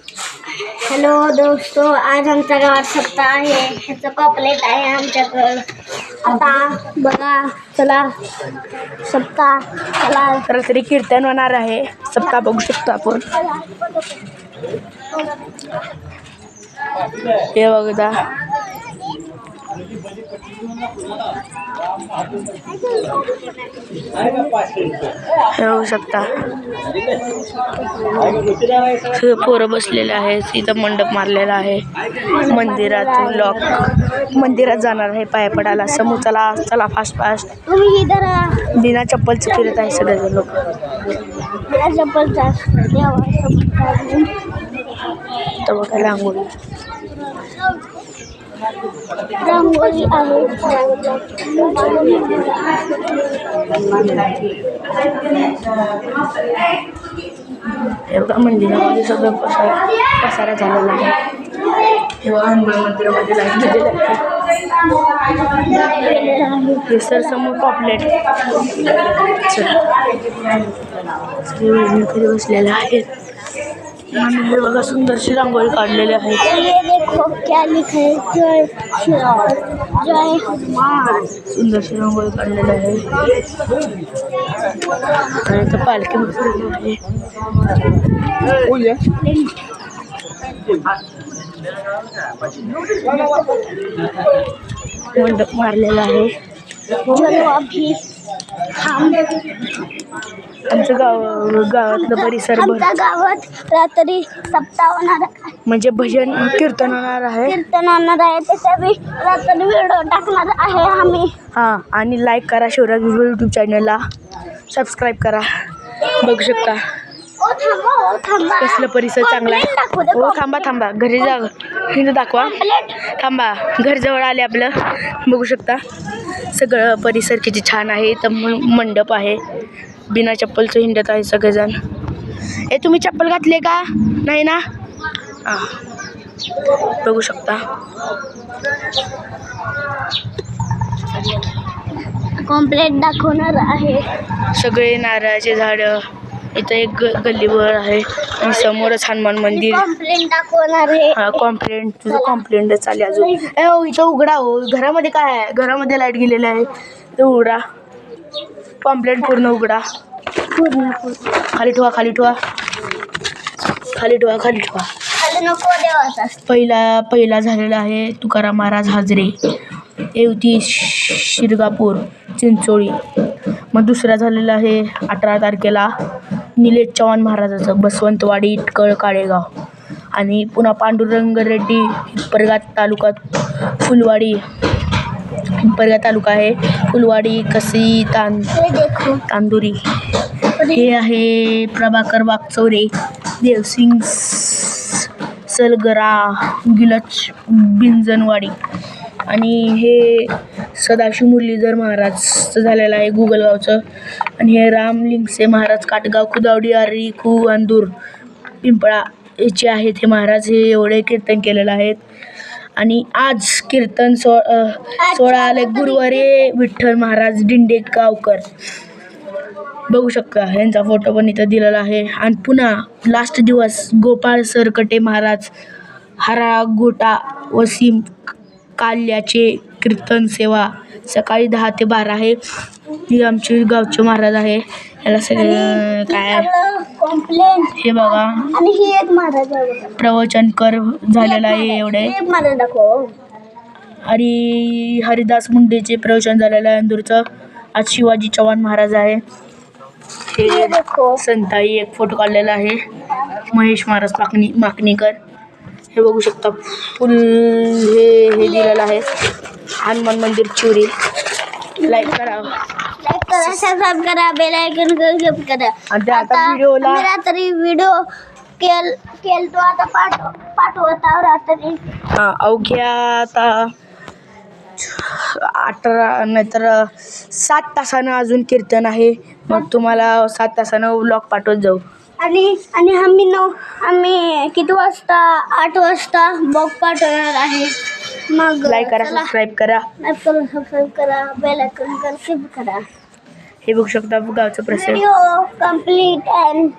Hello दोस्तों, आज आमच्या गावात सप्ताह आहे. ह्याचं कॉपलेट आहे आमच्याकडं. आता बघा, चला सप्ताह चला. रात्री कीर्तन होणार आहे. सप्ताह बघू शकतो आपण. हे बघा, हे बघू शकता. पोरं बसलेले आहेत. इथं मंडप मारलेला आहे. मंदिरात मंदिरात जाणार आहे पाया पडायला. समोर चला चला फास्ट फास्ट. तुम्ही इधर बिना चप्पलचं फिरत आहे सगळे लोक. बिना चप्पलचा तर बघा रांगोळी रांगोळी आहे. हे बघा मंदिरामध्ये सगळं पसारा झालेला आहे. हे बघा हनुमान मंदिरामध्ये लाईट हे सर समोर पॉपलेट सगळे बसलेले आहेत. आणि हे बघा सुंदरशी रांगोळी काढलेली आहे. ये देखो क्या लिखा है, जय श्री राम, जय हनुमान. सुंदरशी रांगोळी काढलेली आहे. आणि इथं पालखी बसलेली आहे. मंडप मारलेला आहे. चलो अभी हम आमचं गावातलं परिसर आमच्या गावात रात्री सप्ताह होणार आहे. म्हणजे भजन कीर्तन होणार आहे. कीर्तन होणार आहे. त्याच्या रात्री व्हिडिओ टाकणार आहे आम्ही. हां, आणि लाईक करा शिवराज यूट्यूब चॅनलला. सबस्क्राईब करा. बघू शकता थांबा. कसलं परिसर चांगला आहे. हो थांबा घरी जा. हिंद दाखवा. थांबा, घर जवळ आले आपलं. बघू शकता सगळं परिसर किती छान आहे. तर मंडप आहे. बिना चप्पलचं हिंडत आहे सगळेजण. तुम्ही चप्पल घातले का नाही ना? हां, बघू शकता. कॉम्प्लेट दाखवणार आहे. सगळे नारळाचे झाडं. इथं एक गल्लीवर आहे आणि समोरच हनुमान मंदिर. कॉम्प्लेट दाखवणार आहे. हा, कॉम्प्लेंट तुझं कॉम्प्लेंट चालले अजून. हो इथं उघडा. हो घरामध्ये काय आहे? घरामध्ये लाईट गेलेली आहे. ते उघडा. कॉम्प्लेंट पूर्ण उघडा. खाली ठेवा. खाली नको देवाचा. पहिला झालेला आहे तुकाराम महाराज हाजरे, येवती शिरगापूर चिंचोळी. मग दुसरा झालेला आहे 18 तारखेला निलेश चव्हाण महाराजाचं बसवंतवाडी इटकळ काळेगाव. आणि पुन्हा पांडुरंग रेड्डी हिप्परगा तालुका आहे. फुलवाडी कसी तांदुरी. हे आहे प्रभाकर वागचौरे देवसिंग सलगरा गिलच बिंजनवाडी. आणि हे सदाशिव मुरलीधर महाराजचं झालेलं आहे गुगलगावचं. आणि हे राम लिंगसे महाराज काटगाव खुदावडी आरी खू अंदूर पिंपळा याचे आहेत हे महाराज. हे एवढे कीर्तन केलेलं आहेत. आणि आज कीर्तन सोहळा आले गुरुवारी विठ्ठल महाराज दिंडेगावकर. बघू शकता यांचा फोटो पण इथं दिलेला आहे. आणि पुन्हा लास्ट दिवस गोपाळ सरकटे महाराज हरागोटा वसीम काल्याचे कीर्तन सेवा सकाळी 10 ते 12 आहे. ही आमची गावचे महाराज आहे. याला सगळं काय हे बघा. आणि ही एक महाराज प्रवचनकर झालेला आहे एवढे. आणि हरिदास मुंडेचे प्रवचन झालेलं आहे अंदूरचं. आज शिवाजी चव्हाण महाराज आहे. हे संताई एक फोटो काढलेला आहे. महेश महाराज माकणीकर. हे बघू शकता. फुल हे दिलेलं आहे. हनुमान मंदिर चोरी. लाईक करा, सबस्क्राइब करा, बेल आयकॉन क्लिक करा. आता व्हिडिओला रात्री व्हिडिओ केलतो आता पाठवता रात्री. अवघ्या आता 18 नाहीतर 7 तासानं अजून कीर्तन आहे. मग तुम्हाला 7 तासानं व्लॉग पाठवत जाऊ. आणि आम्ही किती वाजता 8 वाजता ब्लॉग पाठवणार आहे. मग लाईक करा, सबस्क्राईब करा, बेल आयकॉन क्लिक करा. हे बघू शकता गावचं प्रसिद्ध व्हिडिओ कंप्लीट अँड